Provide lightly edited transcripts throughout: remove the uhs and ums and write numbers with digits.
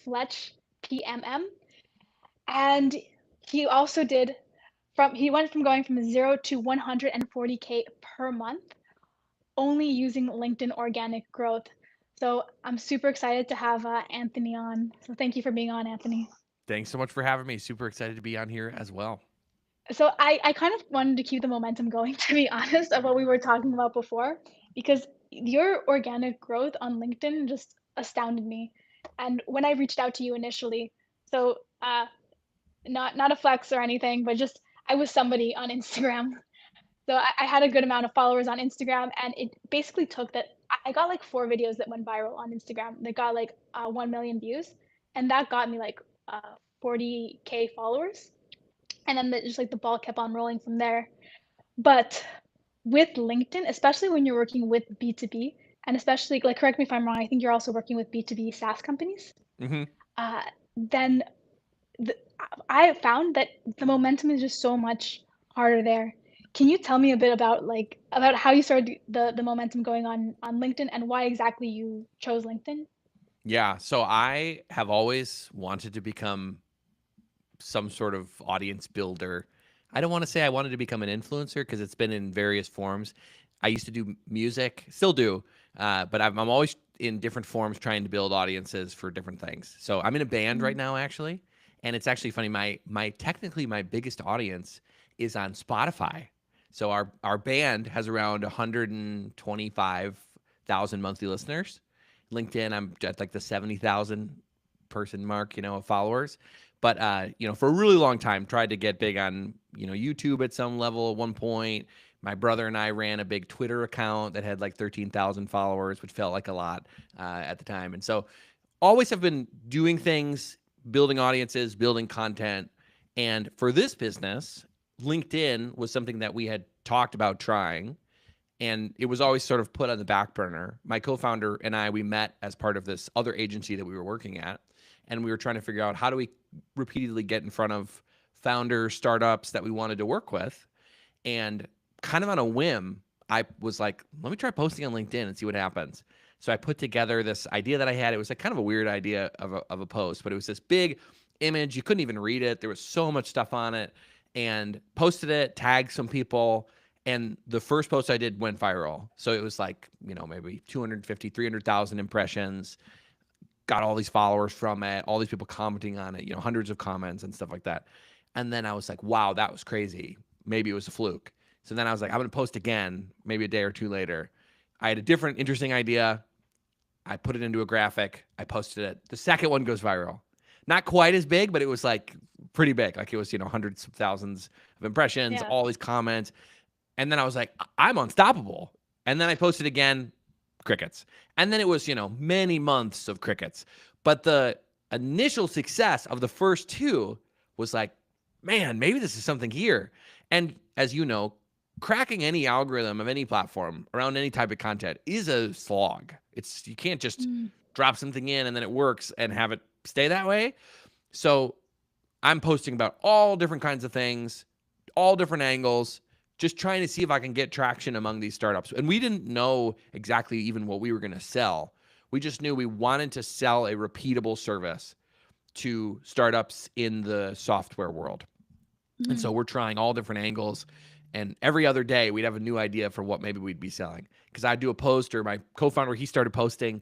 Fletch PMM, and he also did he went from going from 0 to 140K per month only using LinkedIn organic growth. So I'm super excited to have Anthony on. So thank you for being on, Anthony. Thanks so much for having me. Super excited to be on here as well. So I kind of wanted to keep the momentum going, to be honest, of what we were talking about before, because your organic growth on LinkedIn just astounded me. And when I reached out to you initially, so not a flex or anything, but just I was somebody on Instagram. So I had a good amount of followers on Instagram, and it basically took that. I got like 4 videos that went viral on Instagram that got like 1 million views, and that got me like 40K followers. And then just like the ball kept on rolling from there. But with LinkedIn, especially when you're working with B2B, and especially like correct me if I'm wrong, I think you're also working with B2B SaaS companies. Hmm. Uh, then the, I found that the momentum is just so much harder there. Can you tell me a bit about about how you started the momentum going on LinkedIn and why exactly you chose LinkedIn? Yeah. So I have always wanted to become some sort of audience builder. I don't want to say I wanted to become an influencer because it's been in various forms. I used to do music, still do, but I'm always in different forms trying to build audiences for different things. So I'm in a band right Mm. now, actually, and it's actually funny. My technically my biggest audience is on Spotify. So our band has around 125,000 monthly listeners. LinkedIn, I'm at like the 70,000 person mark, of followers. But for a really long time, tried to get big on YouTube at some level at one point. My brother and I ran a big Twitter account that had like 13,000 followers, which felt like a lot at the time. And so, always have been doing things, building audiences, building content. And for this business, LinkedIn was something that we had talked about trying, and it was always sort of put on the back burner. My co-founder and I, we met as part of this other agency that we were working at, and we were trying to figure out how do we repeatedly get in front of founders, startups that we wanted to work with. And kind of on a whim, I was like, let me try posting on LinkedIn and see what happens. So I put together this idea that I had. It was like kind of a weird idea of a post, but it was this big image. You couldn't even read it. There was so much stuff on it, and posted it, tagged some people. And the first post I did went viral. So it was like, maybe 250, 300,000 impressions, got all these followers from it, all these people commenting on it, hundreds of comments and stuff like that. And then I was like, wow, that was crazy. Maybe it was a fluke. So then I was like, I'm going to post again, maybe a day or two later. I had a different, interesting idea. I put it into a graphic. I posted it. The second one goes viral. Not quite as big, but it was like pretty big. Like it was, hundreds of thousands of impressions, Yeah. all these comments. And then I was like, I'm unstoppable. And then I posted again, crickets. And then it was, many months of crickets. But the initial success of the first two was like, man, maybe this is something here. And as you know, cracking any algorithm of any platform around any type of content is a slog. You can't just Mm. drop something in and then it works and have it stay that way. So I'm posting about all different kinds of things, all different angles, just trying to see if I can get traction among these startups. And we didn't know exactly even what we were going to sell. We just knew we wanted to sell a repeatable service to startups in the software world. And Mm. so we're trying all different angles. And every other day, we'd have a new idea for what maybe we'd be selling. Because I'd do a post, or my co founder, he started posting,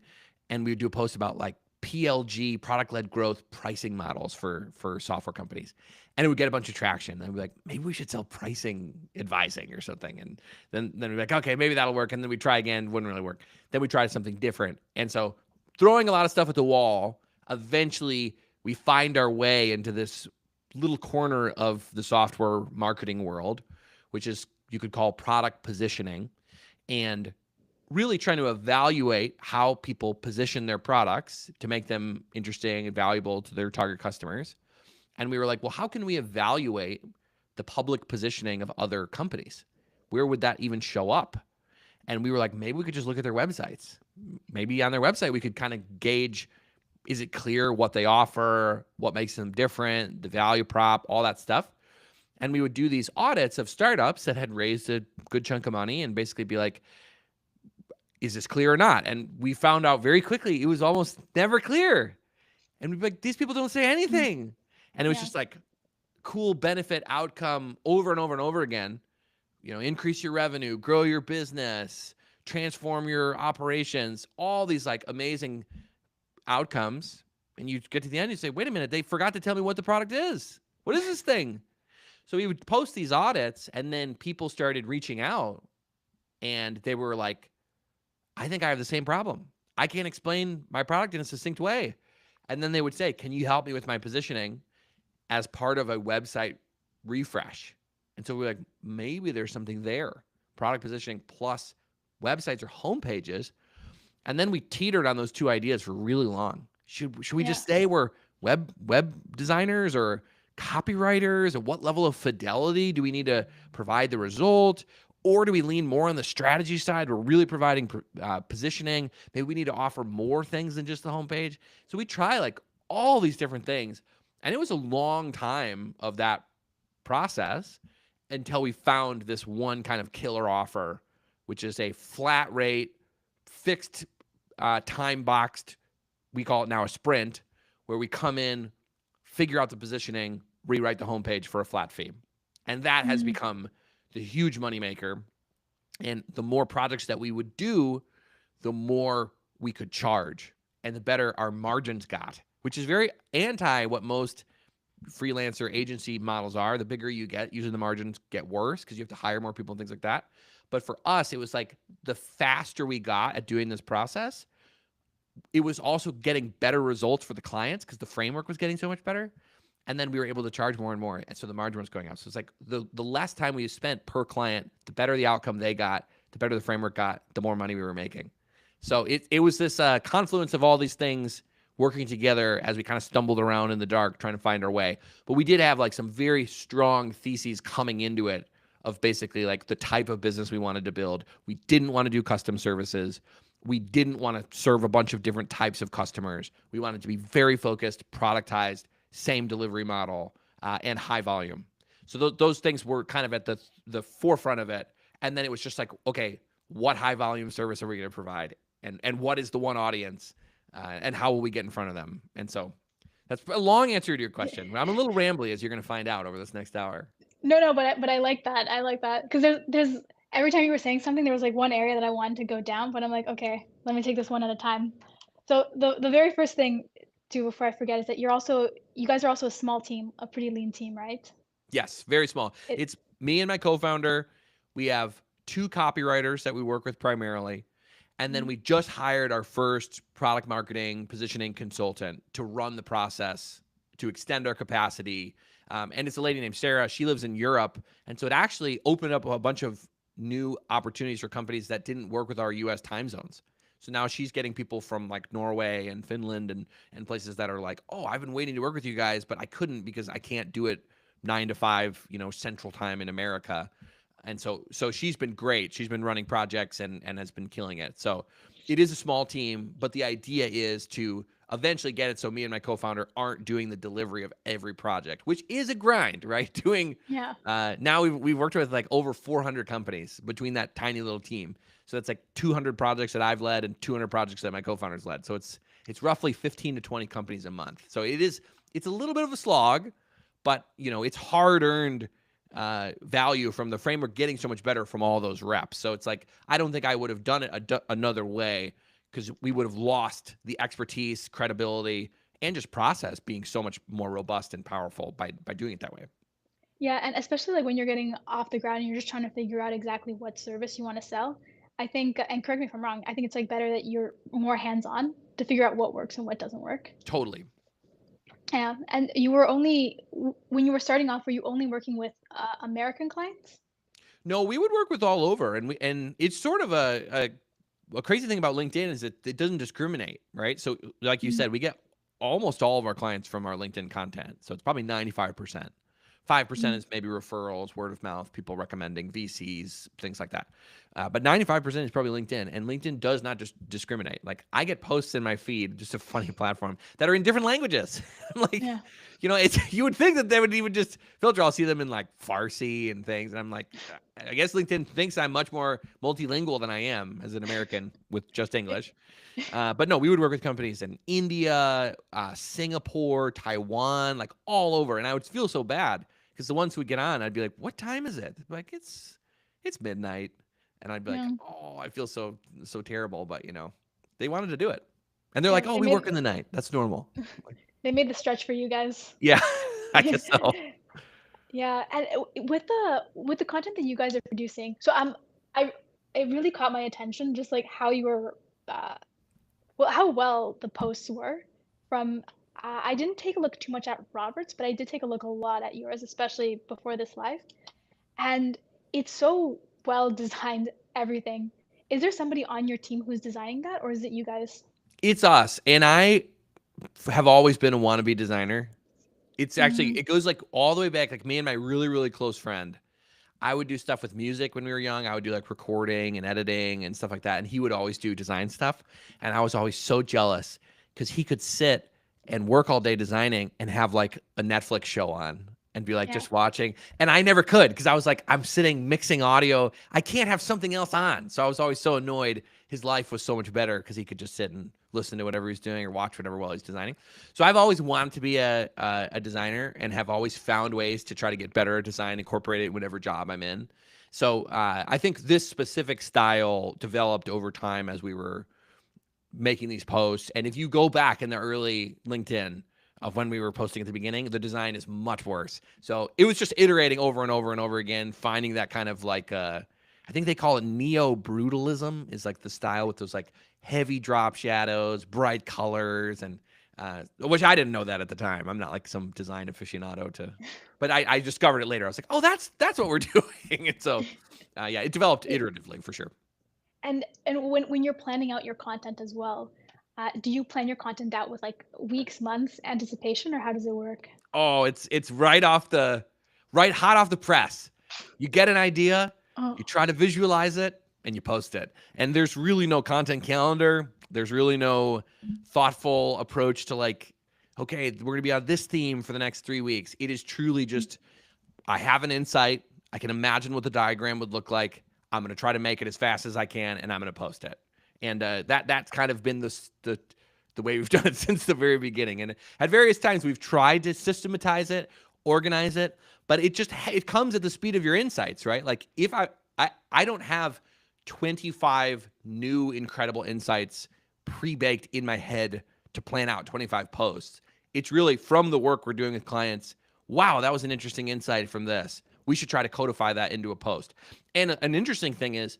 and we would do a post about like PLG, product led growth pricing models for software companies. And it would get a bunch of traction. And we'd be like, maybe we should sell pricing advising or something. And then we'd be like, okay, maybe that'll work. And then we try again, wouldn't really work. Then we tried something different. And so throwing a lot of stuff at the wall, eventually we find our way into this little corner of the software marketing world, which is you could call product positioning, and really trying to evaluate how people position their products to make them interesting and valuable to their target customers. And we were like, well, how can we evaluate the public positioning of other companies? Where would that even show up? And we were like, maybe we could just look at their websites. Maybe on their website, we could kind of gauge, is it clear what they offer, what makes them different, the value prop, all that stuff. And we would do these audits of startups that had raised a good chunk of money and basically be like, is this clear or not? And we found out very quickly it was almost never clear. And we'd be like, these people don't say Mm. anything. And it was Yeah. just like cool benefit outcome over and over and over again. Increase your revenue, grow your business, transform your operations, all these like amazing outcomes. And you get to the end, you say, wait a minute, they forgot to tell me what the product is. What is this thing? So we would post these audits, and then people started reaching out, and they were like, I think I have the same problem. I can't explain my product in a succinct way. And then they would say, can you help me with my positioning as part of a website refresh? And so we're like, maybe there's something there. Product positioning plus websites or homepages. And then we teetered on those two ideas for really long. Should we Yeah. just say we're web designers or copywriters? At what level of fidelity do we need to provide the result? Or do we lean more on the strategy side? We're really providing positioning. Maybe we need to offer more things than just the homepage. So we try like all these different things. And it was a long time of that process until we found this one kind of killer offer, which is a flat rate, fixed, time boxed. We call it now a sprint, where we come in, figure out the positioning, rewrite the homepage for a flat fee. And that has Mm. become the huge moneymaker. And the more projects that we would do, the more we could charge and the better our margins got, which is very anti what most freelancer agency models are. The bigger you get, usually the margins get worse because you have to hire more people and things like that. But for us, it was like the faster we got at doing this process, it was also getting better results for the clients because the framework was getting so much better. And then we were able to charge more and more. And so the margin was going up. So it's like the less time we spent per client, the better the outcome they got, the better the framework got, the more money we were making. So it was this confluence of all these things working together as we kind of stumbled around in the dark trying to find our way. But we did have like some very strong theses coming into it of basically like the type of business we wanted to build. We didn't want to do custom services. We didn't want to serve a bunch of different types of customers. We wanted to be very focused, productized, same delivery model, and high volume. So those things were kind of at the forefront of it. And then it was just like, okay, what high volume service are we going to provide? And what is the one audience? And how will we get in front of them? And so that's a long answer to your question. I'm a little rambly, as you're going to find out over this next hour. No, no, but I like that. I like that because there's every time you were saying something, there was like one area that I wanted to go down, but I'm like, okay, let me take this one at a time. So the very first thing too, before I forget, is that you guys are also a small team, a pretty lean team, right? Yes, very small. It. It's me and my co-founder. We have two copywriters that we work with primarily. And then Mm. we just hired our first product marketing positioning consultant to run the process, to extend our capacity. And it's a lady named Sarah. She lives in Europe. And so it actually opened up a bunch of new opportunities for companies that didn't work with our US time zones. So now she's getting people from like Norway and Finland and places that are like, oh, I've been waiting to work with you guys, but I couldn't because I can't do it 9 to 5, central time in America. And so she's been great. She's been running projects and has been killing it. So it is a small team, but the idea is to eventually get it so me and my co-founder aren't doing the delivery of every project, which is a grind, right? Yeah. Now we've worked with like over 400 companies between that tiny little team. So that's like 200 projects that I've led and 200 projects that my co-founders led. So it's roughly 15 to 20 companies a month. So it's a little bit of a slog, but it's hard earned value from the framework getting so much better from all those reps. So it's like, I don't think I would have done it another way because we would have lost the expertise, credibility, and just process being so much more robust and powerful by doing it that way. Yeah, and especially like when you're getting off the ground and you're just trying to figure out exactly what service you want to sell. I think, and correct me if I'm wrong, I think it's like better that you're more hands-on to figure out what works and what doesn't work. Totally. Yeah, and you were when you were starting off, were you only working with American clients? No, we would work with all over, and it's sort of a crazy thing about LinkedIn is that it doesn't discriminate, right? So, like you Mm. said, we get almost all of our clients from our LinkedIn content, so it's probably 95%. 5% Mm. is maybe referrals, word of mouth, people recommending VCs, things like that. But 95% is probably LinkedIn, and LinkedIn does not just discriminate. Like I get posts in my feed, just a funny platform that are in different languages. I'm like, Yeah. it's you would think that they would even just filter. I'll see them in like Farsi and things, and I'm like, I guess LinkedIn thinks I'm much more multilingual than I am as an American with just English. But no, we would work with companies in India, Singapore, Taiwan, like all over. And I would feel so bad because the ones who would get on, I'd be like, "What time is it?" Like, it's midnight, and I'd be like, Yeah. "Oh, I feel so terrible." But they wanted to do it, and they're Yeah, like, "Oh, they we work made in the night. That's normal." Like, they made the stretch for you guys. yeah, I guess so. Yeah, and with the content that you guys are producing, so I it really caught my attention, just like how you were, uh, well, how well the posts were. From I didn't take a look too much at Roberts, but I did take a look a lot at yours, especially before this live. And it's so well designed, everything. Is there somebody on your team who's designing that, or is it you guys? It's us, and I have always been a wannabe designer. It's actually Mm, it goes like all the way back, like me and my really really close friend. I would do stuff with music when we were young. I would do like recording and editing and stuff like that. And he would always do design stuff. And I was always so jealous because he could sit and work all day designing and have like a Netflix show on and be like yeah. just watching. And I never could because I was like, I'm sitting mixing audio. I can't have something else on. So I was always so annoyed. His life was so much better because he could just sit and listen to whatever he's doing or watch whatever while he's designing. So I've always wanted to be a designer and have always found ways to try to get better at design, incorporate it in whatever job I'm in. So I think this specific style developed over time as we were making these posts. And if you go back in the early LinkedIn of when we were posting at the beginning, the design is much worse. So it was just iterating over and over and over again, finding that kind of like I think they call it neo brutalism is like the style with those like heavy drop shadows, bright colors, and which I didn't know that at the time. I'm not like some design aficionado but I discovered it later. I was like, oh, that's what we're doing. And so, yeah, it developed Yeah. iteratively for sure. And when you're planning out your content as well, do you plan your content out with like weeks, months anticipation, or how does it work? Oh, it's right hot off the press. You get an idea, Oh, you try to visualize it, and you post it. And there's really no content calendar. There's really no thoughtful approach to like, okay, we're gonna be on this theme for the next 3 weeks. It is truly just I have an insight. I can imagine what the diagram would look like. I'm going to try to make it as fast as I can, and I'm going to post it. And that's kind of been the way we've done it since the very beginning. And at various times, we've tried to systematize it, organize it, but it comes at the speed of your insights, right? Like if I don't have 25 new incredible insights pre-baked in my head to plan out 25 posts. It's really from the work we're doing with clients. Wow, that was an interesting insight from this. We should try to codify that into a post. And an interesting thing is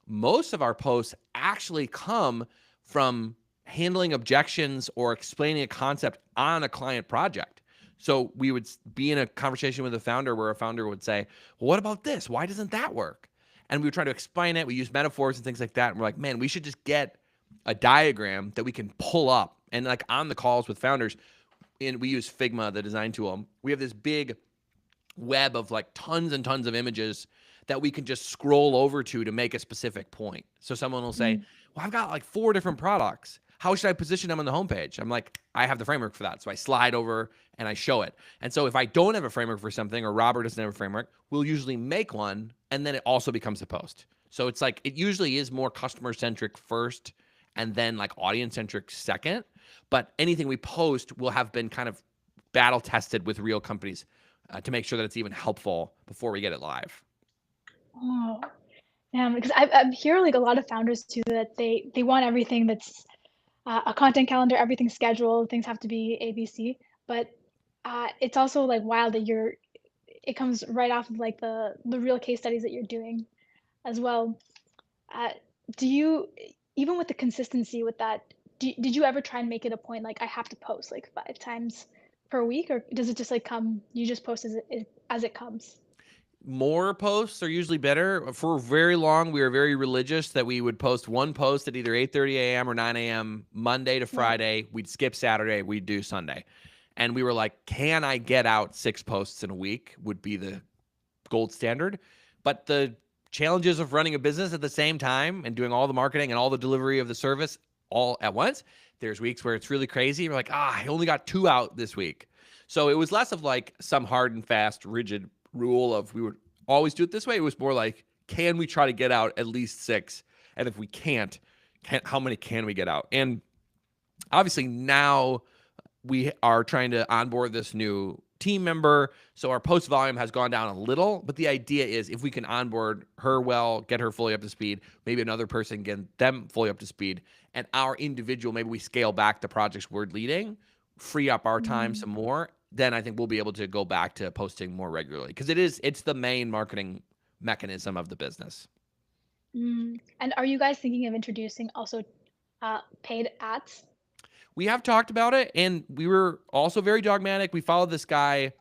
most of our posts actually come from handling objections or explaining a concept on a client project. So we would be in a conversation with a founder where a founder would say, well, what about this? Why doesn't that work? And we would try to explain it. We use metaphors and things like that. And we're like, man, we should just get a diagram that we can pull up. And like on the calls with founders, and we use Figma, the design tool. We have this big web of like tons and tons of images that we can just scroll over to make a specific point. So someone will say, mm, well, I've got like 4 different products. How should I position them on the homepage? I'm like, I have the framework for that. So I slide over and I show it. And so if I don't have a framework for something or Robert doesn't have a framework, we'll usually make one and then it also becomes a post. So it's like, it usually is more customer centric first and then like audience centric second. But anything we post will have been kind of battle tested with real companies to make sure that it's even helpful before we get it live. oh, yeah, because I hear like a lot of founders too that they want everything that's a content calendar, everything scheduled, things have to be ABC. But it's also like wild that it comes right off of like the real case studies that you're doing as well. Uh, do you, even with the consistency with that, did you ever try and make it a point like I have to post like 5 times per week, or does it just like come? You just post as it comes. More posts are usually better. For very long, we were very religious that we would post one post at either 8:30 a.m. or 9 a.m. Monday to Yeah. Friday. We'd skip Saturday. We'd do Sunday. And we were like, can I get out 6 posts in a week would be the gold standard. But the challenges of running a business at the same time and doing all the marketing and all the delivery of the service all at once, there's weeks where it's really crazy. We're like, I only got 2 out this week. So it was less of like some hard and fast, rigid rule of we would always do it this way. It was more like, can we try to get out at least 6? And if we can't, how many can we get out? And obviously now we are trying to onboard this new team member. So our post volume has gone down a little, but the idea is if we can onboard her well, get her fully up to speed, maybe another person get them fully up to speed, and our individual, maybe we scale back the projects we're leading, free up our time some more, then I think we'll be able to go back to posting more regularly because it's the main marketing mechanism of the business. And are you guys thinking of introducing also paid ads? We have talked about it, and we were also very dogmatic. We followed this guy.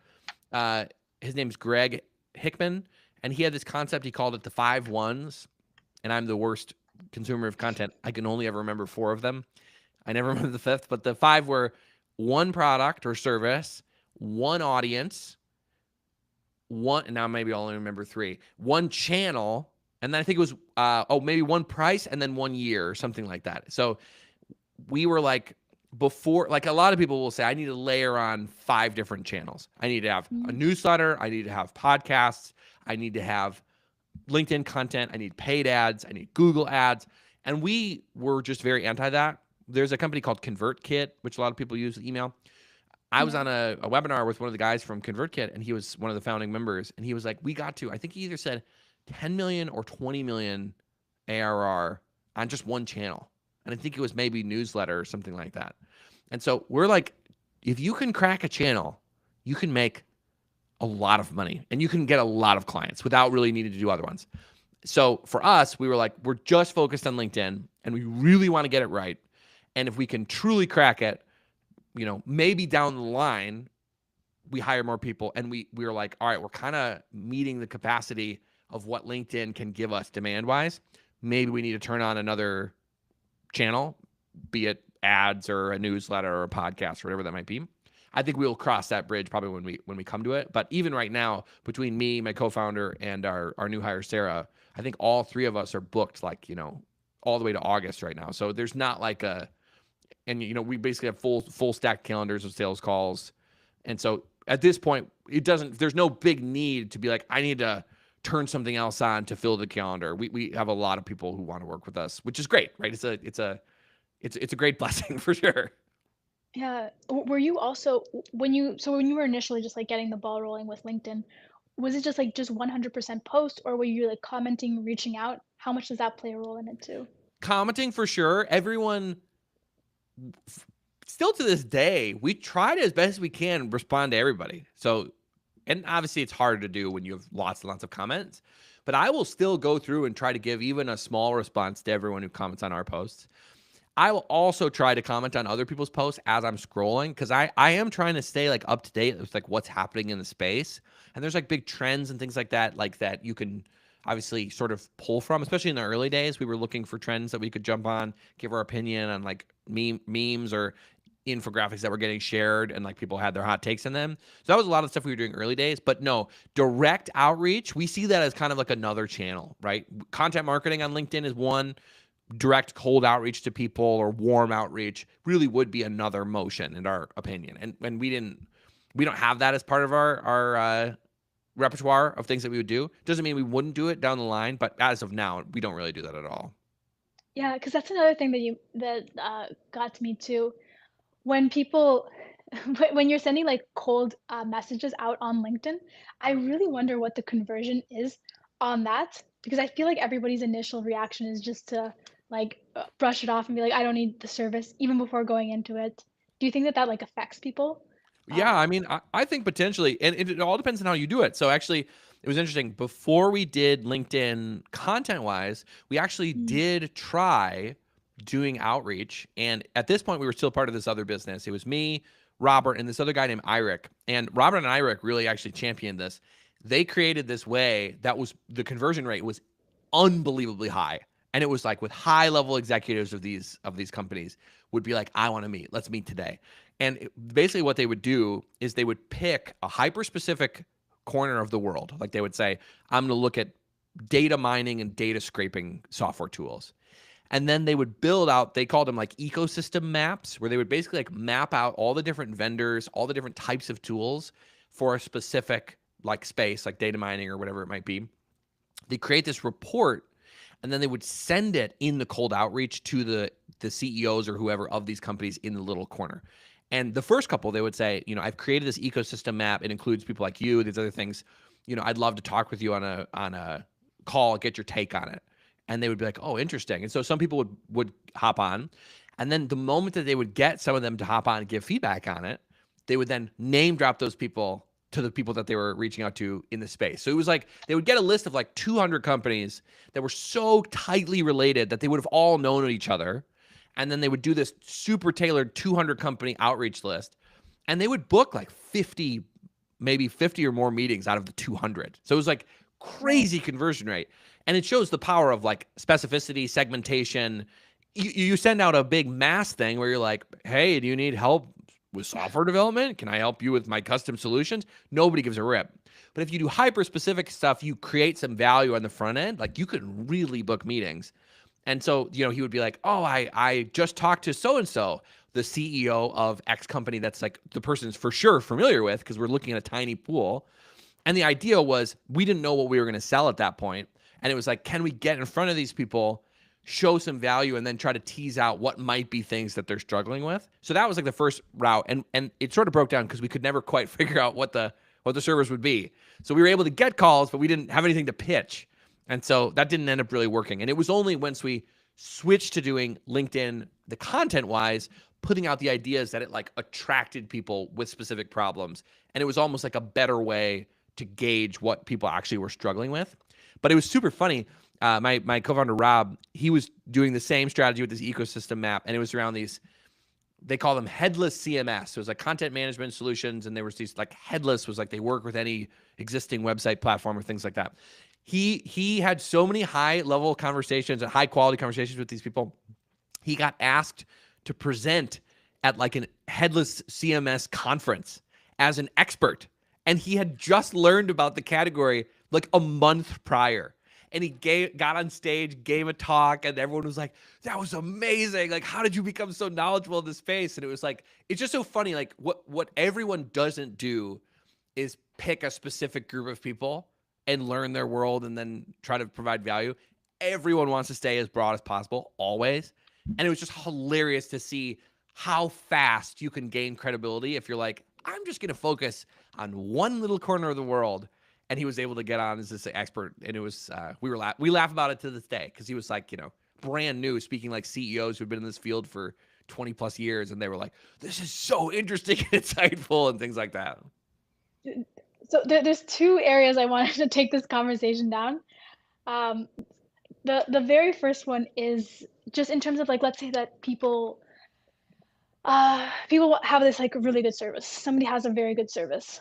His name's Greg Hickman, and he had this concept. He called it the 5 1s, and I'm the worst consumer of content. I can only ever remember 4 of them. I never remember the 5th, but the 5 were 1 product or service, 1 audience, 1, and now maybe I'll only remember 3, 1 channel, and then I think it was, maybe 1 price and then 1 year or something like that. So we were like, before, like a lot of people will say, I need to layer on 5 different channels. I need to have a newsletter. I need to have podcasts. I need to have LinkedIn content. I need paid ads. I need Google ads. And we were just very anti that. There's a company called ConvertKit, which a lot of people use with email. I was on a webinar with one of the guys from ConvertKit, and he was one of the founding members. And he was like, we got to, I think he either said 10 million or 20 million ARR on just 1 channel. And I think it was maybe newsletter or something like that. And so we're like, if you can crack a channel, you can make a lot of money and you can get a lot of clients without really needing to do other ones. So for us, we were like, we're just focused on LinkedIn and we really want to get it right. And if we can truly crack it, maybe down the line, we hire more people. And we were like, all right, we're kind of meeting the capacity of what LinkedIn can give us demand wise. Maybe we need to turn on another channel, be it ads or a newsletter or a podcast or whatever that might be. I think we'll cross that bridge probably when we come to it. But even right now, between me, my co-founder, and our new hire, Sarah, I think all 3 of us are booked all the way to August right now. So there's not like we basically have full stack calendars of sales calls. And so at this point, there's no big need to be like, I need to turn something else on to fill the calendar. We have a lot of people who want to work with us, which is great, right? It's a great blessing for sure. Yeah. Were you also when you were initially just like getting the ball rolling with LinkedIn, was it just 100% post, or were you like commenting, reaching out? How much does that play a role in it too? Commenting for sure. Everyone, still to this day, we try to as best as we can respond to everybody. So, and obviously it's hard to do when you have lots and lots of comments, but I will still go through and try to give even a small response to everyone who comments on our posts. I will also try to comment on other people's posts as I'm scrolling because I am trying to stay like up to date with like what's happening in the space. And there's like big trends and things like that you can obviously sort of pull from, especially in the early days. We were looking for trends that we could jump on, give our opinion on like memes or infographics that were getting shared and like people had their hot takes in them. So that was a lot of stuff we were doing early days, but no, direct outreach, we see that as kind of like another channel, right? Content marketing on LinkedIn is one. Direct cold outreach to people or warm outreach really would be another motion in our opinion. And we don't have that as part of our repertoire of things that we would do. Doesn't mean we wouldn't do it down the line, but as of now, we don't really do that at all. Yeah, because that's another thing that got to me too. When people, when you're sending like cold messages out on LinkedIn, I really wonder what the conversion is on that, because I feel like everybody's initial reaction is just to brush it off and be like, I don't need the service even before going into it. Do you think that like affects people? Yeah, Uh, I mean, I think potentially, and it all depends on how you do it. So actually, it was interesting. Before we did LinkedIn content-wise, we actually mm, did try doing outreach. And at this point, we were still part of this other business. It was me, Robert, and this other guy named Iric. And Robert and Iric really actually championed this. They created this way that was the conversion rate was unbelievably high. And it was like with high-level executives of these companies would be like, I want to meet. Let's meet today. And basically what they would do is they would pick a hyper-specific corner of the world. Like they would say, I'm going to look at data mining and data scraping software tools. And then they would build out, they called them like ecosystem maps, where they would basically like map out all the different vendors, all the different types of tools for a specific like space, like data mining or whatever it might be. They create this report, and then they would send it in the cold outreach to the CEOs or whoever of these companies in the little corner. And the first couple, they would say, I've created this ecosystem map. It includes people like you, these other things. I'd love to talk with you on a call, get your take on it. And they would be like, oh, interesting. And so some people would hop on. And then the moment that they would get some of them to hop on and give feedback on it, they would then name drop those people to the people that they were reaching out to in the space. So it was like they would get a list of like 200 companies that were so tightly related that they would have all known each other. And then they would do this super tailored 200 company outreach list. And they would book like 50, maybe 50 or more meetings out of the 200. So it was like crazy conversion rate. And it shows the power of like specificity, segmentation. You send out a big mass thing where you're like, hey, do you need help with software development? Can I help you with my custom solutions? Nobody gives a rip. But if you do hyper specific stuff, you create some value on the front end. Like you could really book meetings. And so, he would be like, oh, I just talked to so-and-so, the CEO of X company that's like the person's for sure familiar with, because we're looking at a tiny pool. And the idea was we didn't know what we were going to sell at that point. And it was like, can we get in front of these people, show some value, and then try to tease out what might be things that they're struggling with? So that was like the first route. And it sort of broke down because we could never quite figure out what the service would be. So we were able to get calls, but we didn't have anything to pitch. And so that didn't end up really working. And it was only once we switched to doing LinkedIn, the content-wise, putting out the ideas, that it like attracted people with specific problems. And it was almost like a better way to gauge what people actually were struggling with. But it was super funny. My co-founder, Rob, he was doing the same strategy with this ecosystem map. And it was around these, they call them headless CMS. So it was like content management solutions. And there was these like headless was like they work with any existing website platform or things like that. He had so many high level conversations and high quality conversations with these people. He got asked to present at like an headless CMS conference as an expert. And he had just learned about the category like a month prior. And he got on stage, gave a talk, and everyone was like, that was amazing. Like, how did you become so knowledgeable in this space? And it was like, it's just so funny. Like what everyone doesn't do is pick a specific group of people and learn their world and then try to provide value. Everyone wants to stay as broad as possible, always. And it was just hilarious to see how fast you can gain credibility if you're like, I'm just going to focus on one little corner of the world. And he was able to get on as this expert. And it was, we laugh about it to this day, because he was like, brand new, speaking like CEOs who'd been in this field for 20 plus years. And they were like, this is so interesting and insightful and things like that. So there's two areas I wanted to take this conversation down. The very first one is just in terms of like, let's say that people have this like really good service. Somebody has a very good service,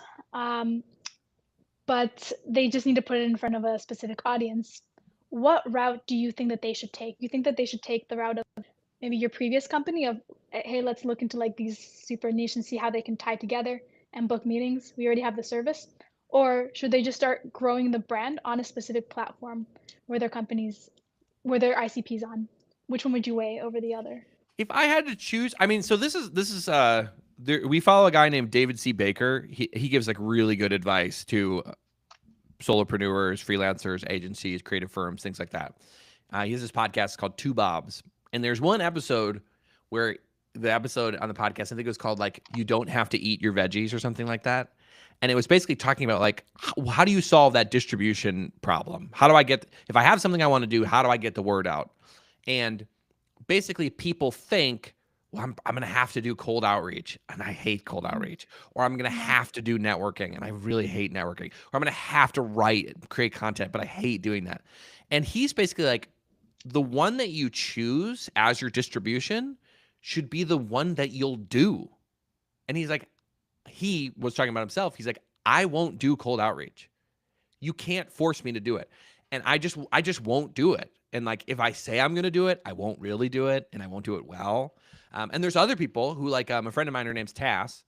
but they just need to put it in front of a specific audience. What route do you think that they should take? You think that they should take the route of maybe your previous company of, hey, let's look into like these super niche and see how they can tie together and book meetings. We already have the service. Or should they just start growing the brand on a specific platform where their ICP's on? Which one would you weigh over the other? If I had to choose, I mean, so this is we follow a guy named David C. Baker. He gives like really good advice to solopreneurs, freelancers, agencies, creative firms, things like that. He has this podcast called Two Bobs. And there's one episode where the episode on the podcast, I think it was called like, you don't have to eat your veggies or something like that. And it was basically talking about like, how do you solve that distribution problem? How do I get, if I have something I want to do, how do I get the word out? And basically people think, well, I'm going to have to do cold outreach, and I hate cold outreach. Or I'm going to have to do networking, and I really hate networking. Or I'm going to have to write and create content, but I hate doing that. And he's basically like, the one that you choose as your distribution should be the one that you'll do. And he's like, he was talking about himself. He's like, I won't do cold outreach. You can't force me to do it. And I just won't do it. And like, if I say I'm going to do it, I won't really do it, and I won't do it well. And there's other people who like a friend of mine, her name's Tass.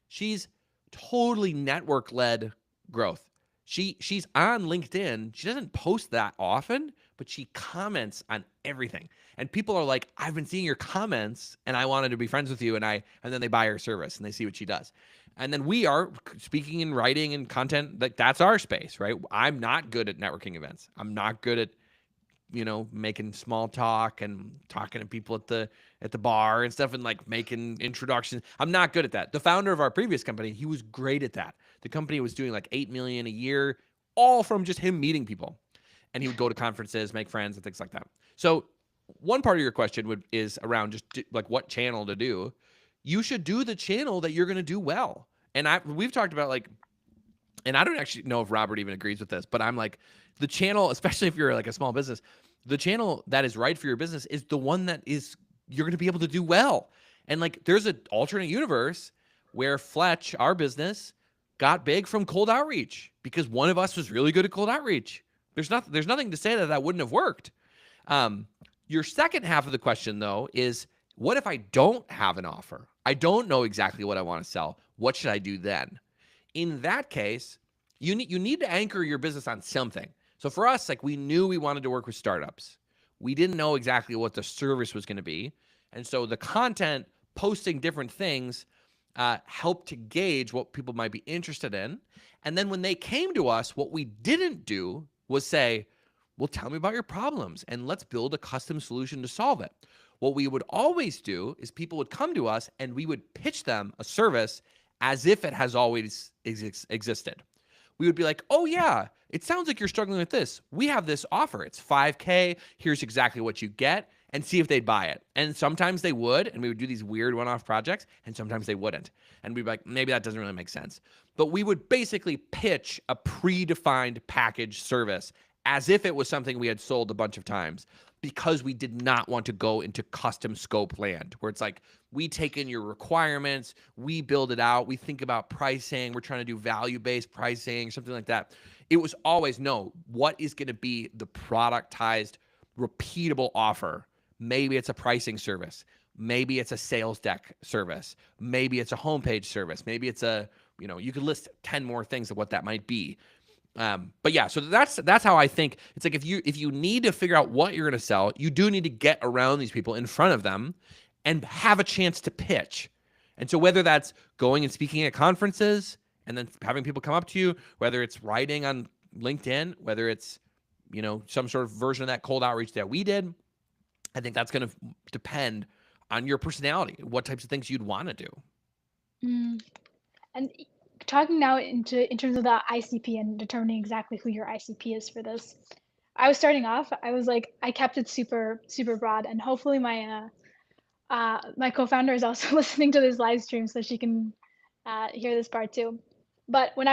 She's totally network-led growth. She's on LinkedIn. She doesn't post that often, but but she comments on everything. And people are like, I've been seeing your comments and I wanted to be friends with you. And then they buy her service and they see what she does. And then we are speaking and writing and content. Like that's our space, right? I'm not good at networking events. I'm not good at, making small talk and talking to people at the bar and stuff and like making introductions. I'm not good at that. The founder of our previous company, he was great at that. The company was doing like 8 million a year, all from just him meeting people. And he would go to conferences, make friends and things like that. So one part of your question is around just like what channel to do. You should do the channel that you're going to do well. And we've talked about like, and I don't actually know if Robert even agrees with this, but I'm like, the channel, especially if you're like a small business, the channel that is right for your business is the one that is you're going to be able to do well. And like, there's an alternate universe where Fletch, our business, got big from cold outreach because one of us was really good at cold outreach. There's nothing to say that wouldn't have worked. Your second half of the question, though, is what if I don't have an offer? I don't know exactly what I want to sell. What should I do then? In that case, you need to anchor your business on something. So for us, like we knew we wanted to work with startups. We didn't know exactly what the service was going to be. And so the content, posting different things, helped to gauge what people might be interested in. And then when they came to us, what we didn't do was say, well, tell me about your problems and let's build a custom solution to solve it. What we would always do is people would come to us and we would pitch them a service as if it has always existed. We would be like, oh yeah, it sounds like you're struggling with this. We have this offer. It's $5K. Here's exactly what you get, and see if they'd buy it. And sometimes they would, and we would do these weird one-off projects, and sometimes they wouldn't. And we'd be like, maybe that doesn't really make sense. But we would basically pitch a predefined package service as if it was something we had sold a bunch of times, because we did not want to go into custom scope land where it's like, we take in your requirements, we build it out, we think about pricing, we're trying to do value-based pricing, something like that. It was always, no, what is going to be the productized, repeatable offer? Maybe it's a pricing service. Maybe it's a sales deck service. Maybe it's a homepage service. Maybe it's you could list 10 more things of what that might be. But yeah, so that's how I think it's like, if you need to figure out what you're going to sell, you do need to get around these people in front of them and have a chance to pitch. And so whether that's going and speaking at conferences and then having people come up to you, whether it's writing on LinkedIn, whether it's, some sort of version of that cold outreach that we did, I think that's going to depend on your personality, what types of things you'd want to do. Mm. And talking now in terms of the ICP and determining exactly who your ICP is for this, I was starting off. I was like, I kept it super super broad, and hopefully my co-founder is also listening to this live stream so she can hear this part too. But when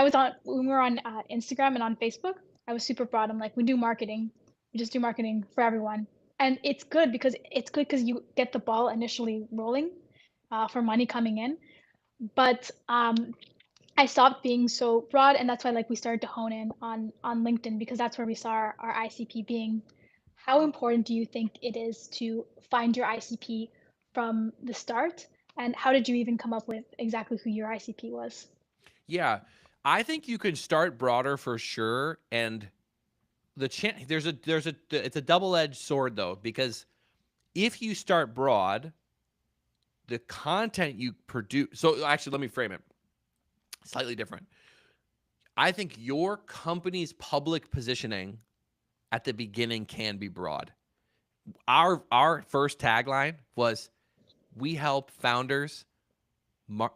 we were on Instagram and on Facebook, I was super broad. I'm like, we do marketing, we just do marketing for everyone, and it's good because you get the ball initially rolling for money coming in. But I stopped being so broad, and that's why like we started to hone in on LinkedIn, because that's where we saw our ICP being. How important do you think it is to find your ICP from the start, and how did you even come up with exactly who your ICP was? Yeah, I think you can start broader for sure, and it's a double-edged sword though, because if you start broad, the content you produce. So actually, let me frame it slightly different. I think your company's public positioning at the beginning can be broad. Our first tagline was, we help founders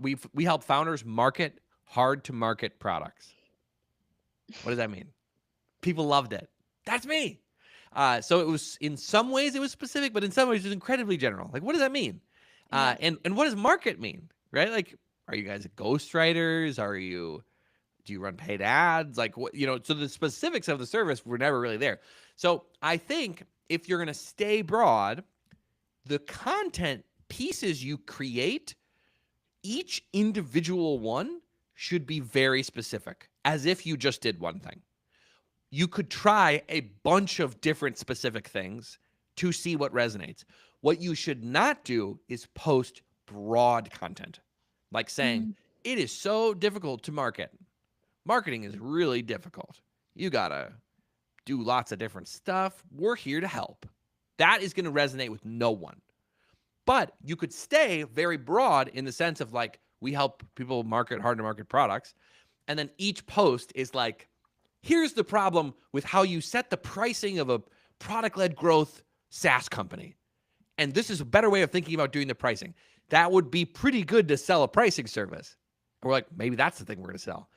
we help founders market hard to market products. What does that mean? People loved it. That's me. So it was, in some ways it was specific, but in some ways it was incredibly general. Like, what does that mean? Yeah. And what does market mean? Right? Like, are you guys ghostwriters? Do you run paid ads? Like, what, so the specifics of the service were never really there. So I think if you're going to stay broad, the content pieces you create, each individual one should be very specific, as if you just did one thing. You could try a bunch of different specific things to see what resonates. What you should not do is post broad content, like saying, it is so difficult to market. Marketing is really difficult. You gotta do lots of different stuff. We're here to help. That is going to resonate with no one. But you could stay very broad in the sense of like, we help people market hard to market products. And then each post is like, here's the problem with how you set the pricing of a product-led growth SaaS company. And this is a better way of thinking about doing the pricing. That would be pretty good to sell a pricing service. And we're like, maybe that's the thing we're going to sell.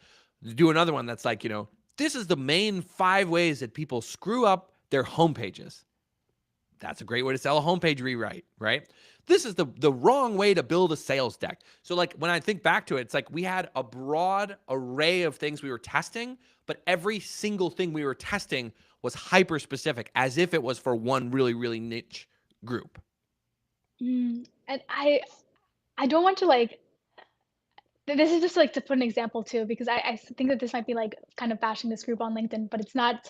Do another one that's like, this is the main 5 ways that people screw up their homepages. That's a great way to sell a homepage rewrite, right? This is the wrong way to build a sales deck. So like when I think back to it, it's like we had a broad array of things we were testing, but every single thing we were testing was hyper specific, as if it was for one really, really niche group. And I don't want to like, this is just like to put an example too, because I think that this might be like kind of bashing this group on LinkedIn, but it's not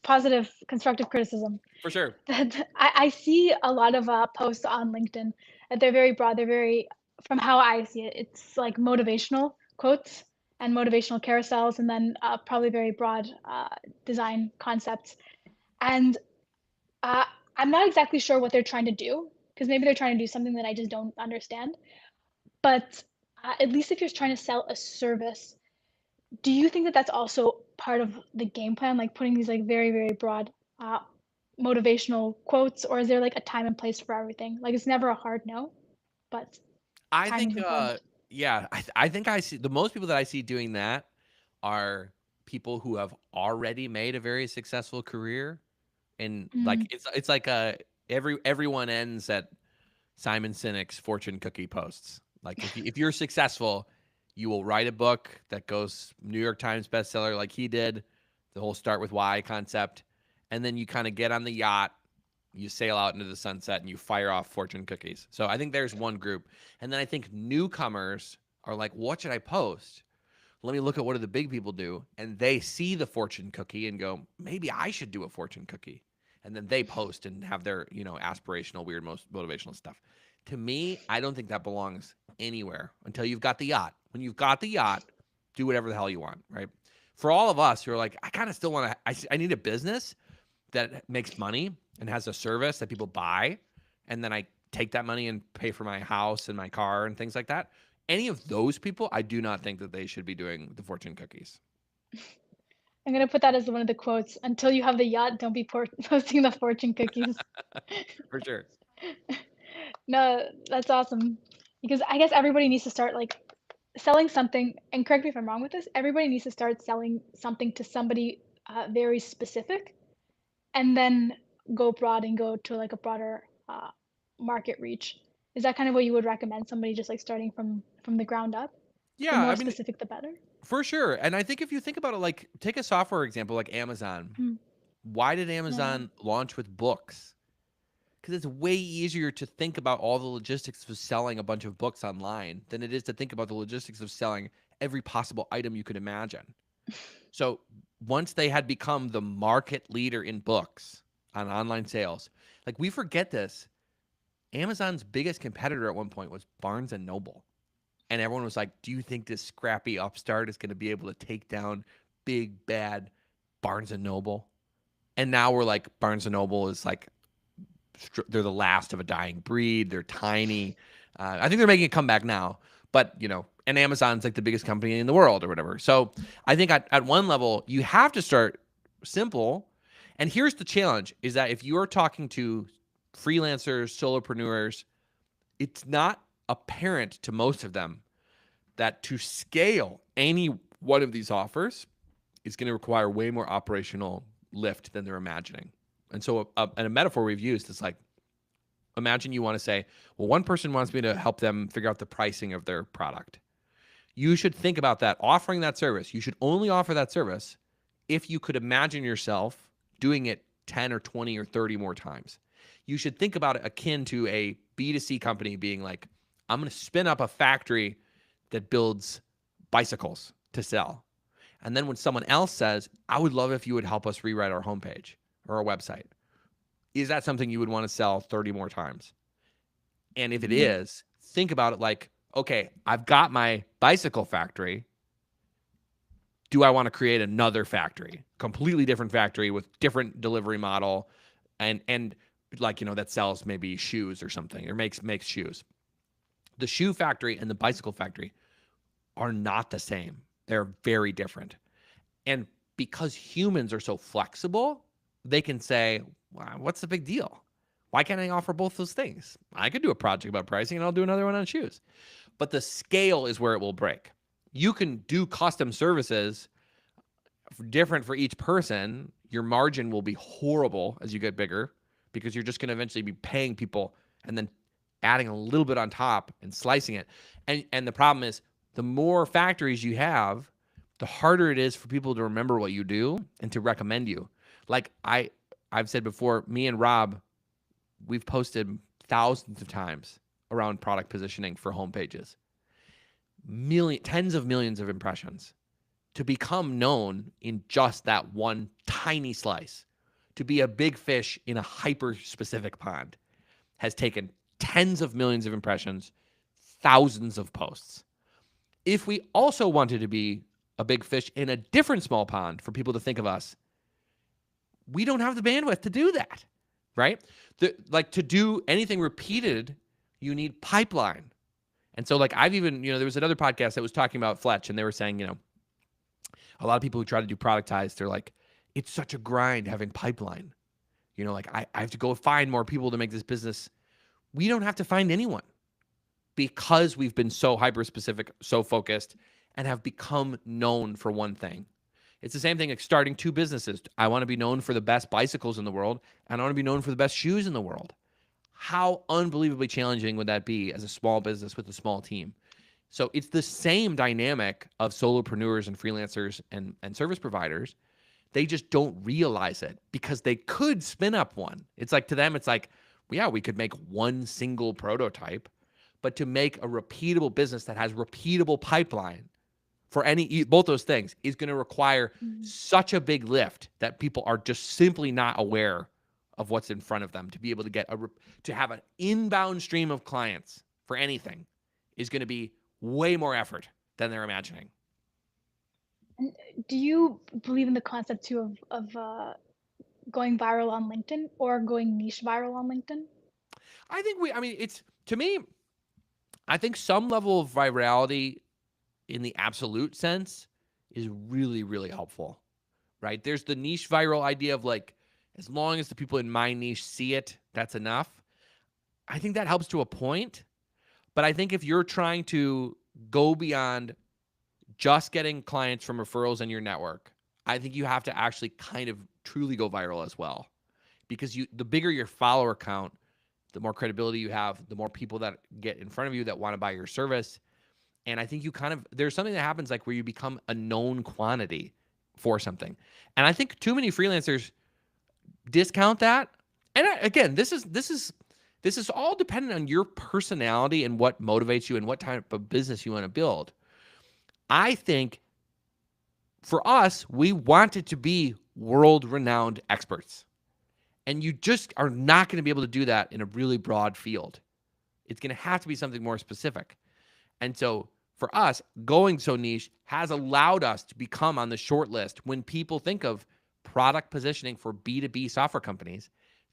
positive, constructive criticism. For sure. That I see a lot of posts on LinkedIn that they're very broad. They're very, from how I see it, it's like motivational quotes and motivational carousels, and then probably very broad design concepts. And I'm not exactly sure what they're trying to do, because maybe they're trying to do something that I just don't understand. But at least if you're trying to sell a service, do you think that that's also part of the game plan, like putting these like very, very broad motivational quotes, or is there like a time and place for everything? Like it's never a hard no, but I time think, is important. yeah, I think I see the most people that I see doing that are people who have already made a very successful career. And like, Mm, it's like everyone ends at Simon Sinek's fortune cookie posts. Like if you're successful, you will write a book that goes New York Times bestseller like he did, the whole start with why concept. And then you kind of get on the yacht, you sail out into the sunset and you fire off fortune cookies. So I think there's one group. And then I think newcomers are like, what should I post? Let me look at what do the big people do. And they see the fortune cookie and go, maybe I should do a fortune cookie. And then they post and have their, aspirational, weird, most motivational stuff. To me, I don't think that belongs anywhere until you've got the yacht. When you've got the yacht, do whatever the hell you want, right? For all of us who are like, I kind of still want to, I need a business that makes money and has a service that people buy. And then I take that money and pay for my house and my car and things like that. Any of those people, I do not think that they should be doing the fortune cookies. I'm gonna put that as one of the quotes. Until you have the yacht, don't be posting the fortune cookies. For sure. No, that's awesome. Because I guess everybody needs to start like selling something, and correct me if I'm wrong with this, everybody needs to start selling something to somebody very specific, and then go broad and go to like a broader market reach. Is that kind of what you would recommend, somebody just like starting from the ground up? The Yeah, more I mean, specific, the better? for sure. And I think if you think about it, like take a software example like Amazon. Mm, Why did yeah. Amazon launch with books? Because it's way easier to think about all the logistics of selling a bunch of books online than it is to think about the logistics of selling every possible item you could imagine. So once they had become the market leader in books on online sales, like we forget this, Amazon's biggest competitor at one point was Barnes and Noble. And everyone was like, do you think this scrappy upstart is going to be able to take down big, bad Barnes and Noble? And now we're like, Barnes and Noble is like, they're the last of a dying breed. They're tiny. I think they're making a comeback now, but and Amazon's like the biggest company in the world or whatever. So I think at one level, you have to start simple. And here's the challenge is that if you're talking to freelancers, solopreneurs, it's not apparent to most of them that to scale any one of these offers is going to require way more operational lift than they're imagining. And so a metaphor we've used is like, imagine you want to say, well, one person wants me to help them figure out the pricing of their product. You should think about that, offering that service. You should only offer that service if you could imagine yourself doing it 10 or 20 or 30 more times. You should think about it akin to a B2C company being like, I'm going to spin up a factory that builds bicycles to sell. And then when someone else says, I would love if you would help us rewrite our homepage or our website, is that something you would want to sell 30 more times? And if it Mm, is, think about it like, okay, I've got my bicycle factory. do I want to create another factory, completely different factory with different delivery model, and like, that sells maybe shoes or something, or makes shoes. The shoe factory and the bicycle factory are not the same. They're very different. And because humans are so flexible, they can say, wow, what's the big deal? Why can't I offer both those things? I could do a project about pricing and I'll do another one on shoes. But the scale is where it will break. You can do custom services different for each person. Your margin will be horrible as you get bigger because you're just going to eventually be paying people and then adding a little bit on top and slicing it. And the problem is, the more factories you have, the harder it is for people to remember what you do and to recommend you. Like I've said before, me and Rob, we've posted thousands of times around product positioning for homepages, tens of millions of impressions. To become known in just that one tiny slice, to be a big fish in a hyper-specific pond, has taken tens of millions of impressions, thousands of posts. If we also wanted to be a big fish in a different small pond for people to think of us, we don't have the bandwidth to do that, right? Like, to do anything repeated, you need pipeline. And so, like, I've even, there was another podcast that was talking about Fletch, and they were saying, a lot of people who try to do productized, they're like, it's such a grind having pipeline. Like, I have to go find more people to make this business. We don't have to find anyone because we've been so hyper-specific, so focused, and have become known for one thing. It's the same thing like starting two businesses. I want to be known for the best bicycles in the world, and I want to be known for the best shoes in the world. How unbelievably challenging would that be as a small business with a small team? So it's the same dynamic of solopreneurs and freelancers and service providers. They just don't realize it because they could spin up one. It's like, to them, it's like, yeah, we could make one single prototype, but to make a repeatable business that has repeatable pipeline for both those things is going to require such a big lift that people are just simply not aware of what's in front of them. To be able to get to have an inbound stream of clients for anything is going to be way more effort than they're imagining. And do you believe in the concept too of going viral on LinkedIn or going niche viral on LinkedIn? I think it's, to me, I think some level of virality in the absolute sense is really, really helpful, right? There's the niche viral idea of like, as long as the people in my niche see it, that's enough. I think that helps to a point. But I think if you're trying to go beyond just getting clients from referrals in your network, I think you have to actually kind of truly go viral as well. Because the bigger your follower count, the more credibility you have, the more people that get in front of you that want to buy your service. And I think there's something that happens like where you become a known quantity for something. And I think too many freelancers discount that. And again, this is all dependent on your personality and what motivates you and what type of business you want to build. I think for us, we wanted to be world-renowned experts. And you just are not going to be able to do that in a really broad field. It's going to have to be something more specific. And so for us, going so niche has allowed us to become on the short list. When people think of product positioning for B2B software companies,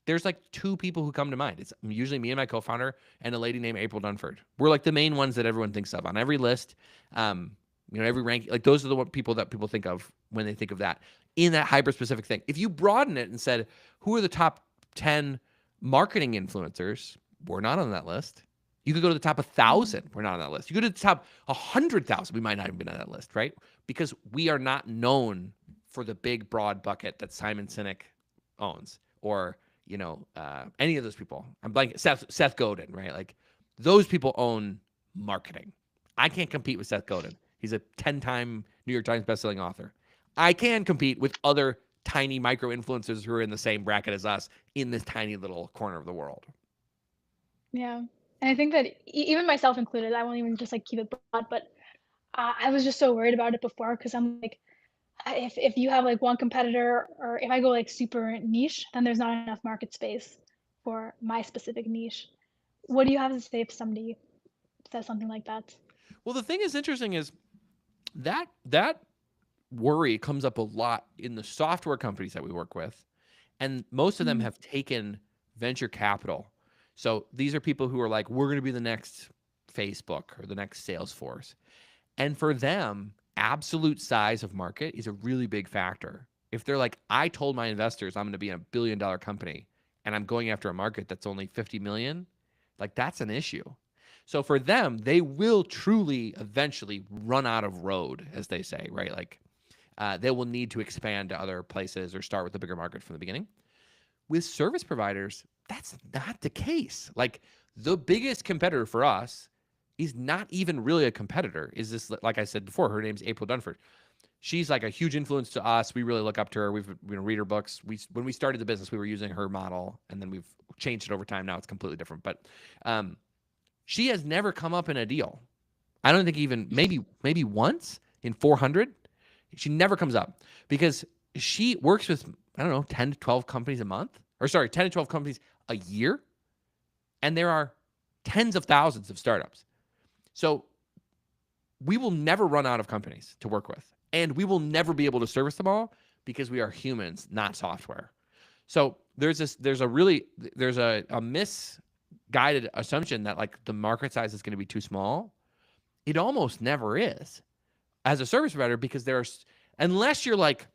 there's like two people who come to mind. It's usually me and my co-founder and a lady named April Dunford. We're like the main ones that everyone thinks of on every list. Every rank, like those are the people that people think of when they think of that in that hyper-specific thing. If you broaden it and said, who are the top 10 marketing influencers? We're not on that list. You could go to the top 1,000. We're not on that list. You go to the top 100,000. We might not even be on that list, right? Because we are not known for the big, broad bucket that Simon Sinek owns, or any of those people. I'm blanking. Seth Godin, right? Like, those people own marketing. I can't compete with Seth Godin. He's a 10-time New York Times bestselling author. I can compete with other tiny micro influencers who are in the same bracket as us in this tiny little corner of the world. Yeah. And I think that even myself included, I won't even just like keep it broad, but I was just so worried about it before because I'm like, if you have like one competitor, or if I go like super niche, then there's not enough market space for my specific niche. What do you have to say if somebody says something like that? Well, the thing is interesting is that worry comes up a lot in the software companies that we work with. And most of them Mm. have taken venture capital. So these are people who are like, we're going to be the next Facebook or the next Salesforce. And for them, absolute size of market is a really big factor. If they're like, I told my investors I'm going to be a $1 billion company and I'm going after a market that's only 50 million, like that's an issue. So for them, they will truly eventually run out of road, as they say, right? Like they will need to expand to other places or start with a bigger market from the beginning. With service providers, that's not the case. Like the biggest competitor for us is not even really a competitor. Is this, like I said before, her name's April Dunford. She's like a huge influence to us. We really look up to her. We've read her books. When we started the business, we were using her model, and then we've changed it over time. Now it's completely different. But she has never come up in a deal. I don't think even maybe once in 400. She never comes up because she works with, I don't know, 10 to 12 companies a month, or sorry, 10 to 12 companies a year. And there are tens of thousands of startups. So we will never run out of companies to work with. And we will never be able to service them all because we are humans, not software. So there's a misguided assumption that like the market size is going to be too small. It almost never is as a service provider because unless you're like,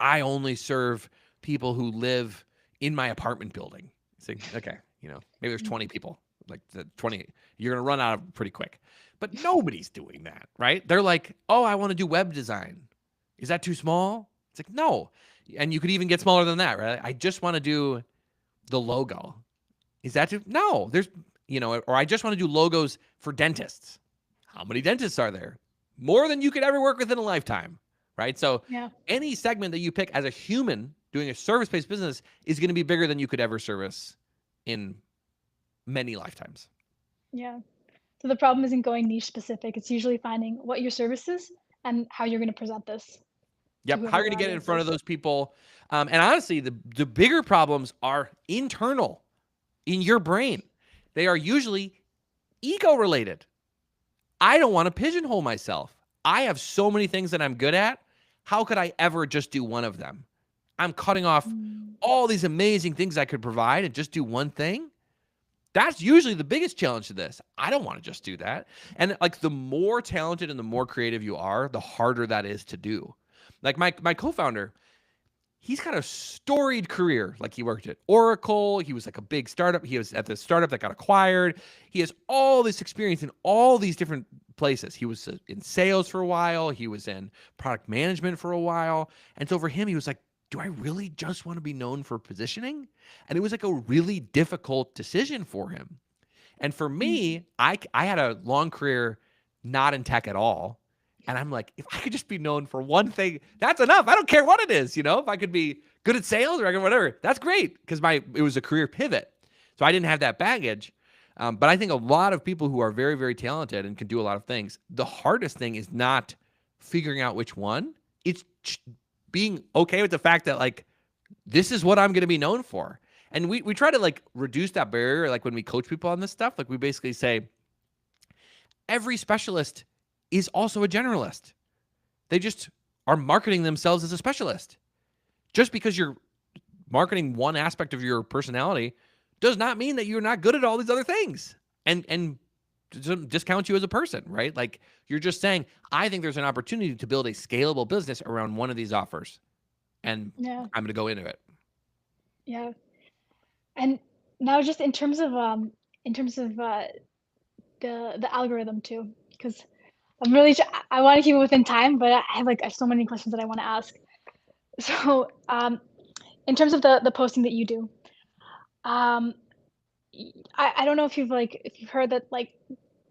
I only serve people who live in my apartment building. It's like, okay, maybe there's 20 people, like the 20, you're going to run out pretty quick. But nobody's doing that, right? They're like, oh, I want to do web design. Is that too small? It's like, no. And you could even get smaller than that, right? I just want to do the logo. Is that too? No, there's, or I just want to do logos for dentists. How many dentists are there? More than you could ever work with in a lifetime, right? So any segment that you pick as a human doing a service-based business is going to be bigger than you could ever service in many lifetimes. Yeah. So the problem isn't going niche specific. It's usually finding what your service is and how you're going to present this. Yep. How you're going to get in front of those people. And honestly, the bigger problems are internal in your brain. They are usually ego related. I don't want to pigeonhole myself. I have so many things that I'm good at. How could I ever just do one of them? I'm cutting off all these amazing things I could provide and just do one thing. That's usually the biggest challenge to this. I don't want to just do that. And like the more talented and the more creative you are, the harder that is to do. Like my co-founder, he's got a storied career. Like he worked at Oracle. He was like a big startup. He was at the startup that got acquired. He has all this experience in all these different places. He was in sales for a while. He was in product management for a while. And so for him, he was like, do I really just want to be known for positioning? And it was like a really difficult decision for him. And for me, I had a long career not in tech at all. And I'm like, if I could just be known for one thing, that's enough. I don't care what it is. If I could be good at sales or whatever, that's great because it was a career pivot. So I didn't have that baggage. But I think a lot of people who are very, very talented and can do a lot of things, the hardest thing is not figuring out which one. It's being okay with the fact that like, this is what I'm going to be known for. And we try to like reduce that barrier. Like when we coach people on this stuff, like we basically say, every specialist is also a generalist. They just are marketing themselves as a specialist. Just because you're marketing one aspect of your personality does not mean that you're not good at all these other things and discount you as a person, right? Like you're just saying, I think there's an opportunity to build a scalable business around one of these offers. And I'm going to go into it. Yeah. And now just in terms of the algorithm too, because I want to keep it within time, but I have so many questions that I want to ask. So in terms of the posting that you do, I don't know if you've heard that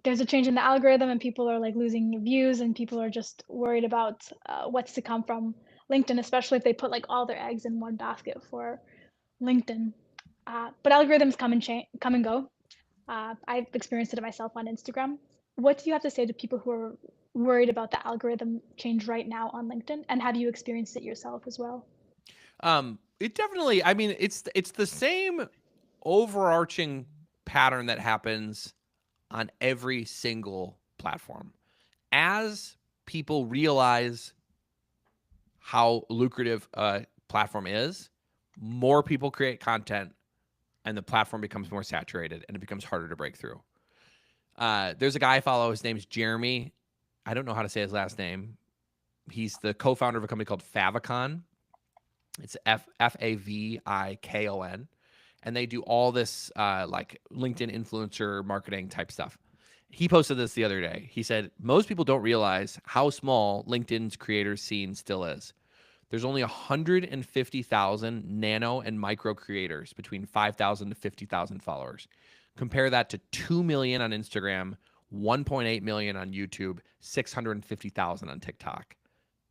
there's a change in the algorithm and people are losing views and people are just worried about what's to come from LinkedIn, especially if they put all their eggs in one basket for LinkedIn. But algorithms come and go. I've experienced it myself on Instagram. What do you have to say to people who are worried about the algorithm change right now on LinkedIn, and have you experienced it yourself as well? It definitely, I mean, it's the same overarching pattern that happens on every single platform. As people realize how lucrative a platform is, more people create content and the platform becomes more saturated and it becomes harder to break through. There's a guy I follow. His name's Jeremy. I don't know how to say his last name. He's the co-founder of a company called Favicon. It's Favikon. And they do all this like LinkedIn influencer marketing type stuff. He posted this the other day. He said, most people don't realize how small LinkedIn's creators scene still is. There's only 150,000 nano and micro creators between 5,000 to 50,000 followers. Compare that to 2 million on Instagram, 1.8 million on YouTube, 650,000 on TikTok.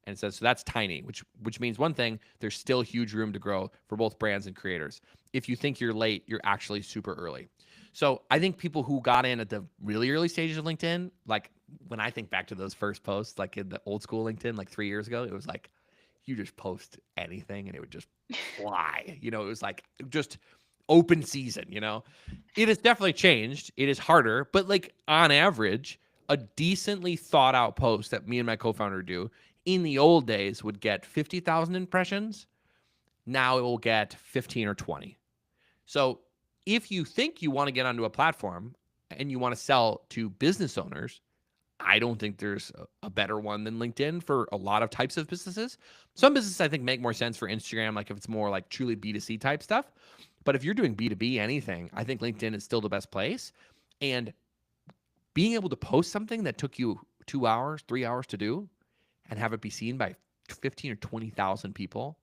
And it says, so that's tiny, which means one thing, there's still huge room to grow for both brands and creators. If you think you're late, you're actually super early. So I think people who got in at the really early stages of LinkedIn, like when I think back to those first posts, like in the old school LinkedIn, like 3 years ago, it was like, you just post anything and it would just fly. You know, it was like just open season, you know. It has definitely changed. It is harder, but like on average, a decently thought out post that me and my co-founder do in the old days would get 50,000 impressions. Now it will get 15 or 20. So if you think you want to get onto a platform and you want to sell to business owners, I don't think there's a better one than LinkedIn for a lot of types of businesses. Some businesses I think make more sense for Instagram, like if it's more like truly B2C type stuff. But if you're doing B2B anything, I think LinkedIn is still the best place. And being able to post something that took you 2 hours, 3 hours to do and have it be seen by 15 or 20,000 people,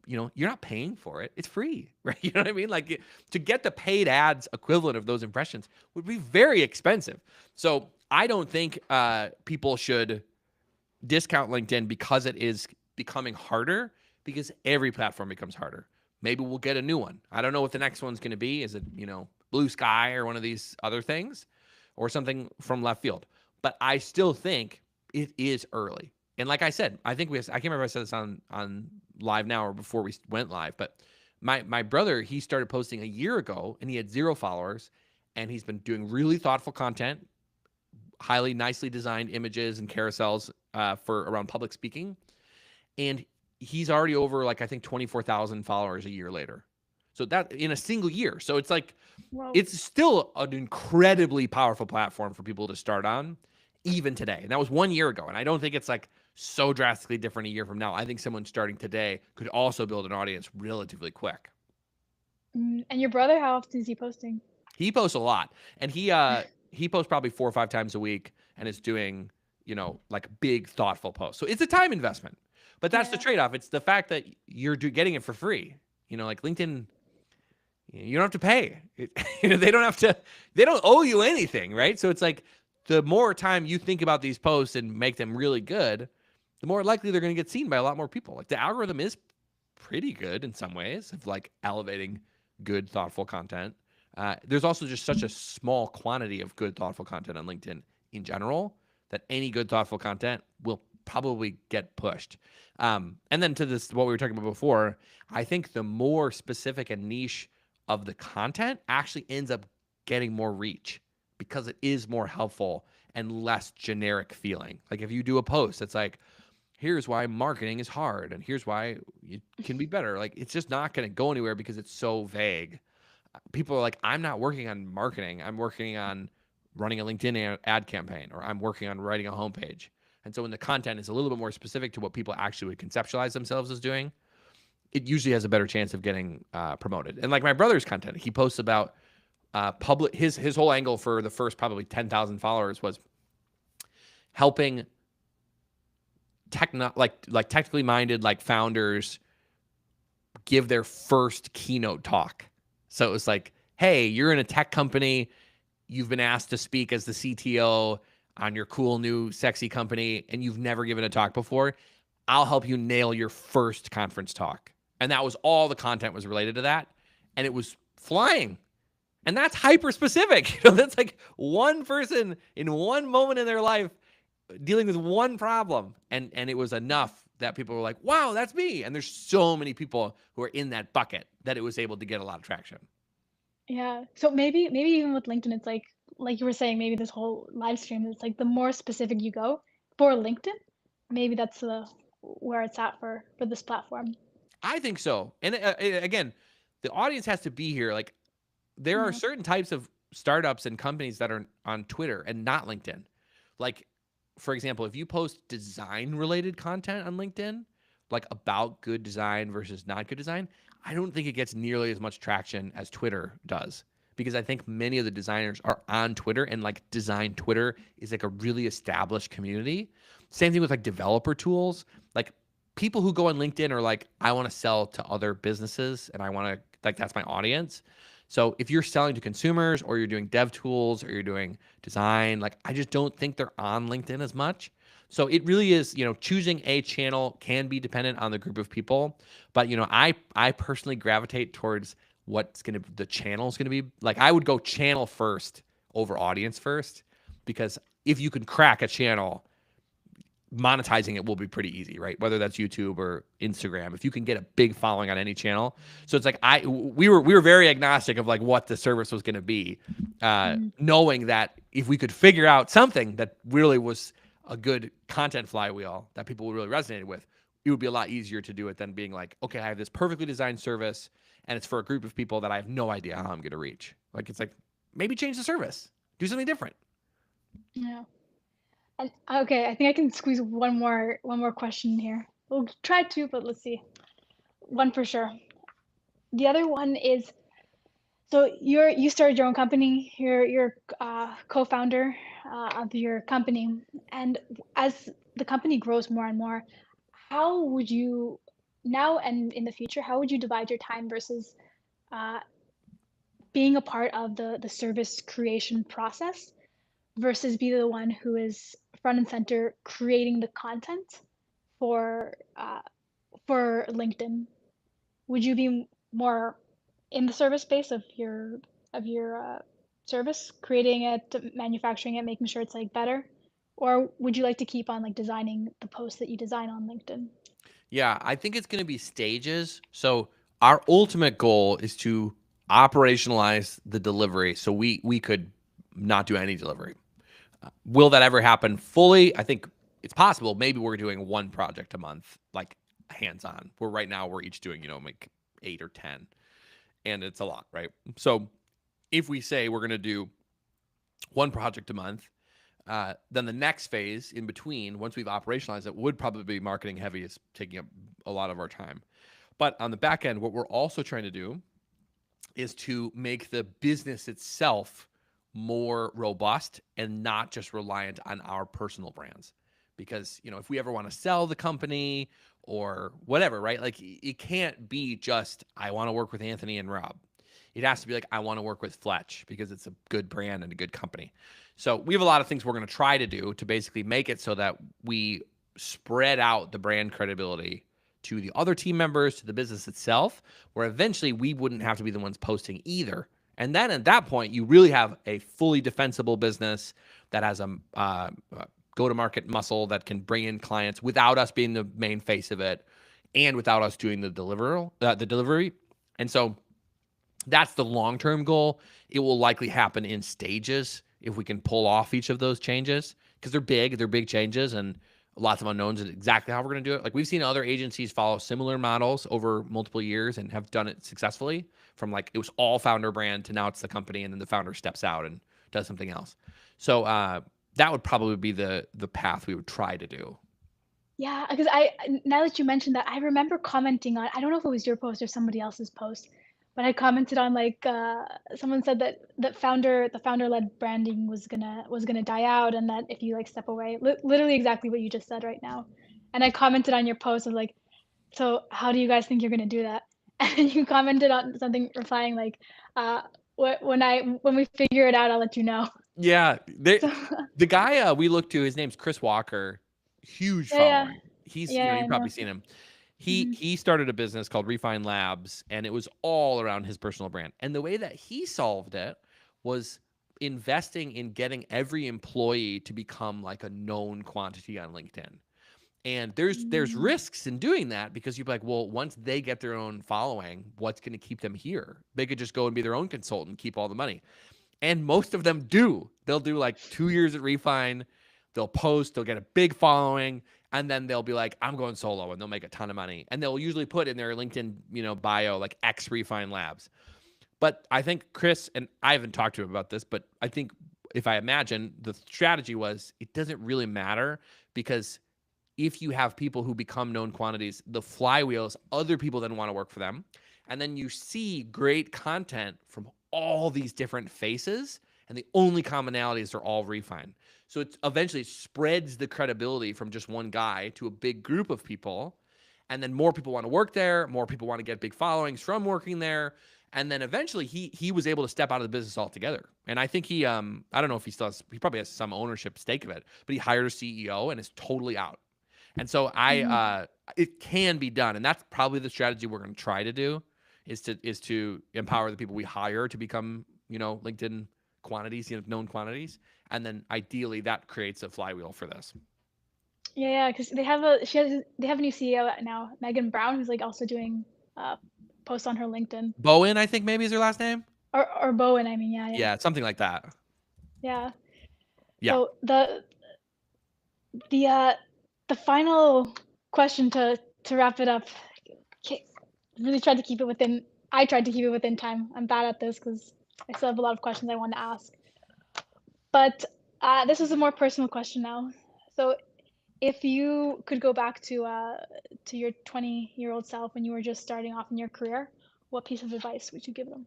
you know, you're not paying for it. It's free, right? You know what I mean? Like to get the paid ads equivalent of those impressions would be very expensive. So I don't think people should discount LinkedIn because it is becoming harder, because every platform becomes harder. Maybe we'll get a new one. I don't know what the next one's going to be. Is it, you know, Blue Sky or one of these other things or something from left field? But I still think it is early. And like I said, I think I can't remember if I said this on live now or before we went live, but my brother, he started posting a year ago and he had 0 followers and he's been doing really thoughtful content, highly nicely designed images and carousels for around public speaking. And he's already over like, I think 24,000 followers a year later. So that in a single year. So it's like, Whoa. it's still an incredibly powerful platform for people to start on even today. And that was 1 year ago. And I don't think it's like so drastically different a year from now. I think someone starting today could also build an audience relatively quick. And your brother, how often is he posting? He posts a lot, and he posts probably 4 or 5 times a week and is doing, you know, like big thoughtful posts. So it's a time investment, but that's the trade-off. It's the fact that you're getting it for free. You know, like LinkedIn, you don't have to pay. You know, they don't owe you anything, right? So it's like the more time you think about these posts and make them really good, the more likely they're going to get seen by a lot more people. Like the algorithm is pretty good in some ways of like elevating good, thoughtful content. There's also just such a small quantity of good, thoughtful content on LinkedIn in general that any good, thoughtful content will probably get pushed. And then to this, what we were talking about before, I think the more specific and niche of the content actually ends up getting more reach because it is more helpful and less generic feeling. Like if you do a post that's like, here's why marketing is hard and here's why it can be better. Like it's just not going to go anywhere because it's so vague. People are like, I'm not working on marketing. I'm working on running a LinkedIn ad campaign, or I'm working on writing a homepage. And so when the content is a little bit more specific to what people actually would conceptualize themselves as doing, it usually has a better chance of getting promoted. And like my brother's content, he posts about public, his whole angle for the first probably 10,000 followers was helping technically minded like founders give their first keynote talk. So it was like, hey, you're in a tech company, you've been asked to speak as the CTO on your cool new sexy company and you've never given a talk before. I'll help you nail your first conference talk. And that was all the content was related to that. And it was flying. And that's hyper specific. You know, that's like one person in one moment in their life dealing with one problem. And it was enough that people were like, wow, that's me. And there's so many people who are in that bucket that it was able to get a lot of traction. Yeah. So maybe even with LinkedIn, it's like you were saying, maybe this whole live stream, it's like the more specific you go for LinkedIn, maybe that's where it's at for this platform. I think so. And again, the audience has to be here. Like there are Yeah. certain types of startups and companies that are on Twitter and not LinkedIn. Like, for example, if you post design related content on LinkedIn, like about good design versus not good design, I don't think it gets nearly as much traction as Twitter does. Because I think many of the designers are on Twitter and like design Twitter is like a really established community. Same thing with like developer tools. Like people who go on LinkedIn are like, I want to sell to other businesses and I want to, like, that's my audience. So if you're selling to consumers or you're doing dev tools or you're doing design, like I just don't think they're on LinkedIn as much. So it really is, choosing a channel can be dependent on the group of people, but I personally gravitate towards the channel is going to be like. I would go channel first over audience first, because if you can crack a channel, monetizing it will be pretty easy, right? Whether that's YouTube or Instagram, if you can get a big following on any channel. So it's like we were very agnostic of like what the service was going to be, Mhm. knowing that if we could figure out something that really was a good content flywheel that people really resonated with, it would be a lot easier to do it than being like, okay, I have this perfectly designed service and it's for a group of people that I have no idea how I'm going to reach. Like it's like, maybe change the service, do something different. Yeah. And okay, I think I can squeeze one more question in here. We'll try two, but let's see. One for sure. The other one is, so you started your own company. You're co-founder of your company, and as the company grows more and more, how would you now and in the future, how would you divide your time versus uh, being a part of the service creation process versus be the one who is front and center creating the content for uh, for LinkedIn? Would you be more in the service space of your service, creating it, manufacturing it, making sure it's like better, or would you like to keep on like designing the posts that you design on LinkedIn? Yeah, I think it's going to be stages. So our ultimate goal is to operationalize the delivery so we could not do any delivery. Will that ever happen fully? I think it's possible. Maybe we're doing one project a month, like hands on. Where right now we're each doing, like 8 or 10, and it's a lot, right? So if we say we're going to do one project a month, then the next phase in between, once we've operationalized it, would probably be marketing heavy. Is taking up a lot of our time. But on the back end, what we're also trying to do is to make the business itself more robust and not just reliant on our personal brands. Because, if we ever want to sell the company or whatever, right? Like it can't be just, I want to work with Anthony and Rob. It has to be like, I want to work with Fletch because it's a good brand and a good company. So we have a lot of things we're going to try to do to basically make it so that we spread out the brand credibility to the other team members, to the business itself, where eventually we wouldn't have to be the ones posting either. And then at that point, you really have a fully defensible business that has a go-to-market muscle that can bring in clients without us being the main face of it, and without us doing the delivery. And so that's the long-term goal. It will likely happen in stages if we can pull off each of those changes, because they're big changes and lots of unknowns in exactly how we're going to do it. Like we've seen other agencies follow similar models over multiple years and have done it successfully, from like it was all founder brand to now it's the company and then the founder steps out and does something else. So that would probably be the path we would try to do. Yeah, because now that you mentioned that, I remember commenting on, I don't know if it was your post or somebody else's post, but I commented on like someone said that the founder-led branding was gonna die out, and that if you like step away, literally exactly what you just said right now. And I commented on your post of like, so how do you guys think you're gonna do that? And you commented on something replying like, uh, when we figure it out, I'll let you know. Yeah, So the guy we look to, his name's Chris Walker, huge yeah, yeah, following. He's, yeah, you've I know. probably seen him. He Hmm. he started a business called Refine Labs, and it was all around his personal brand. And the way that he solved it was investing in getting every employee to become like a known quantity on LinkedIn. And there's Mm. risks in doing that, because you'd be like, well, once they get their own following, what's going to keep them here? They could just go and be their own consultant, keep all the money. And most of them do. They'll do like 2 years at Refine. They'll post, they'll get a big following. And then they'll be like, I'm going solo, and they'll make a ton of money. And they'll usually put in their LinkedIn, bio, like X Refine Labs. But I think Chris, and I haven't talked to him about this, but I think if I imagine the strategy was it doesn't really matter, because if you have people who become known quantities, the flywheel is other people then want to work for them. And then you see great content from all these different faces, and the only commonalities are all Refine. So it eventually spreads the credibility from just one guy to a big group of people. And then more people want to work there. More people want to get big followings from working there. And then eventually he was able to step out of the business altogether. And I think he, I don't know if he still has, he probably has some ownership stake of it, but he hired a CEO and is totally out. And so it can be done. And that's probably the strategy we're going to try to do, is to empower the people we hire to become, LinkedIn quantities, known quantities. And then ideally that creates a flywheel for this. Yeah, because they have a new CEO now, Megan Brown, who's like also doing posts on her LinkedIn. Bowen, I think maybe is her last name. Or Bowen, I mean, yeah. Yeah, something like that. Yeah. Yeah. So the final question to wrap it up. Really tried to keep it within. I tried to keep it within time. I'm bad at this because I still have a lot of questions I want to ask. But this is a more personal question now. So, if you could go back to your 20-year-old self when you were just starting off in your career, what piece of advice would you give them?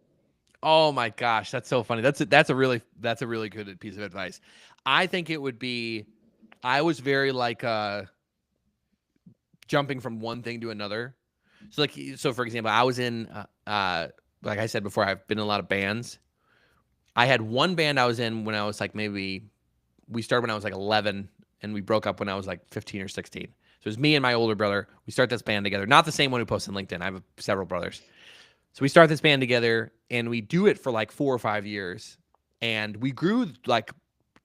Oh my gosh, that's so funny. That's a really good piece of advice. I think it would be, I was very like jumping from one thing to another. So for example, I was in like I said before, I've been in a lot of bands. I had one band I was in when I was like, maybe we started when I was like 11, and we broke up when I was like 15 or 16. So it was me and my older brother. We start this band together. Not the same one who posts on LinkedIn. I have several brothers. So we start this band together, and we do it for like 4 or 5 years, and we grew like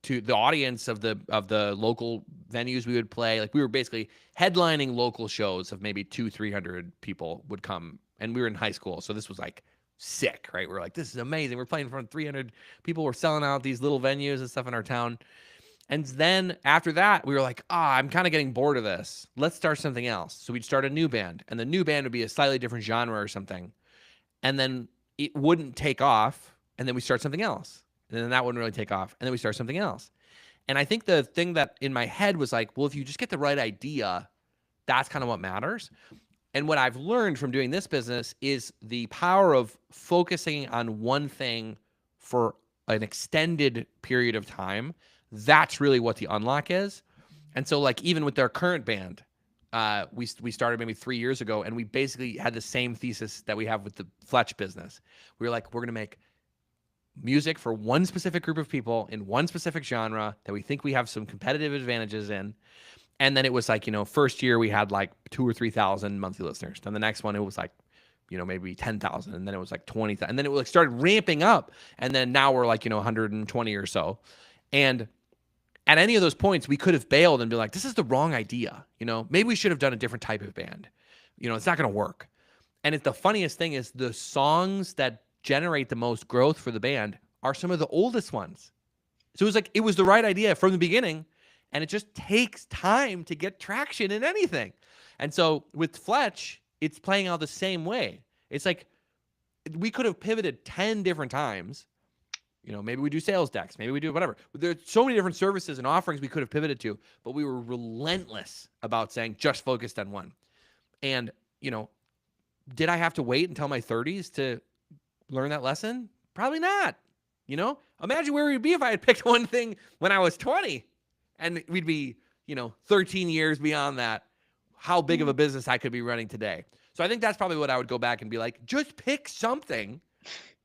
to the audience of the local venues we would play. Like we were basically headlining local shows of maybe 200-300 people would come, and we were in high school, so this was like sick, right? We're like, this is amazing. We're playing in front of 300 people. We're selling out these little venues and stuff in our town. And then after that, we were like, I'm kind of getting bored of this. Let's start something else. So we'd start a new band, and the new band would be a slightly different genre or something. And then it wouldn't take off. And then we start something else. And then that wouldn't really take off. And then we start something else. And I think the thing that in my head was like, well, if you just get the right idea, that's kind of what matters. And what I've learned from doing this business is the power of focusing on one thing for an extended period of time. That's really what the unlock is. And so like even with our current band, we started maybe 3 years ago, and we basically had the same thesis that we have with the Fletch business. We were like, we're going to make music for one specific group of people in one specific genre that we think we have some competitive advantages in. And then it was like, first year we had like 2,000 or 3,000 monthly listeners. Then the next one, it was like, maybe 10,000. And then it was like 20,000. And then it like started ramping up. And then now we're like, 120 or so. And at any of those points, we could have bailed and be like, this is the wrong idea. Maybe we should have done a different type of band. It's not going to work. And the funniest thing is the songs that generate the most growth for the band are some of the oldest ones. So it was like, it was the right idea from the beginning, and it just takes time to get traction in anything. And so with Fletch, it's playing out the same way. It's like, we could have pivoted 10 different times. Maybe we do sales decks. Maybe we do whatever. There's so many different services and offerings we could have pivoted to, but we were relentless about saying just focused on one. And, did I have to wait until my 30s to learn that lesson? Probably not. Imagine where we'd be if I had picked one thing when I was 20, and we'd be, 13 years beyond that, how big of a business I could be running today. So I think that's probably what I would go back and be like, just pick something.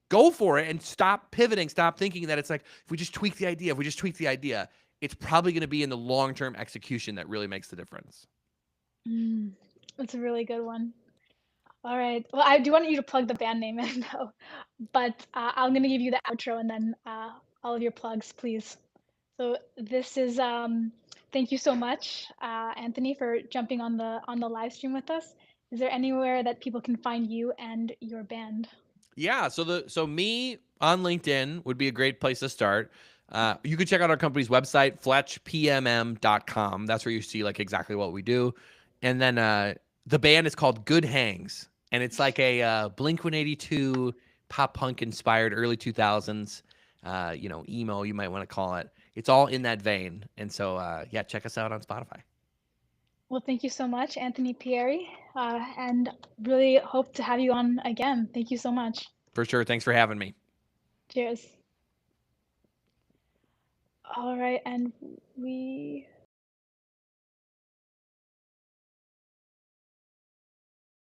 Go for it and stop pivoting. Stop thinking that it's like, if we just tweak the idea, it's probably going to be in the long-term execution that really makes the difference. That's a really good one. All right. Well, I do want you to plug the band name in though, but I'm going to give you the outro and then all of your plugs, please. So this is, thank you so much, Anthony, for jumping on the live stream with us. Is there anywhere that people can find you and your band? Yeah, so me on LinkedIn would be a great place to start. You can check out our company's website, fletchpmm.com. That's where you see like exactly what we do. And then the band is called Good Hangs, and it's like a Blink-182 pop punk inspired early 2000s, emo, you might want to call it. It's all in that vein. And so, yeah, check us out on Spotify. Well, thank you so much, Anthony Pieri, and really hope to have you on again. Thank you so much. For sure. Thanks for having me. Cheers. All right, and we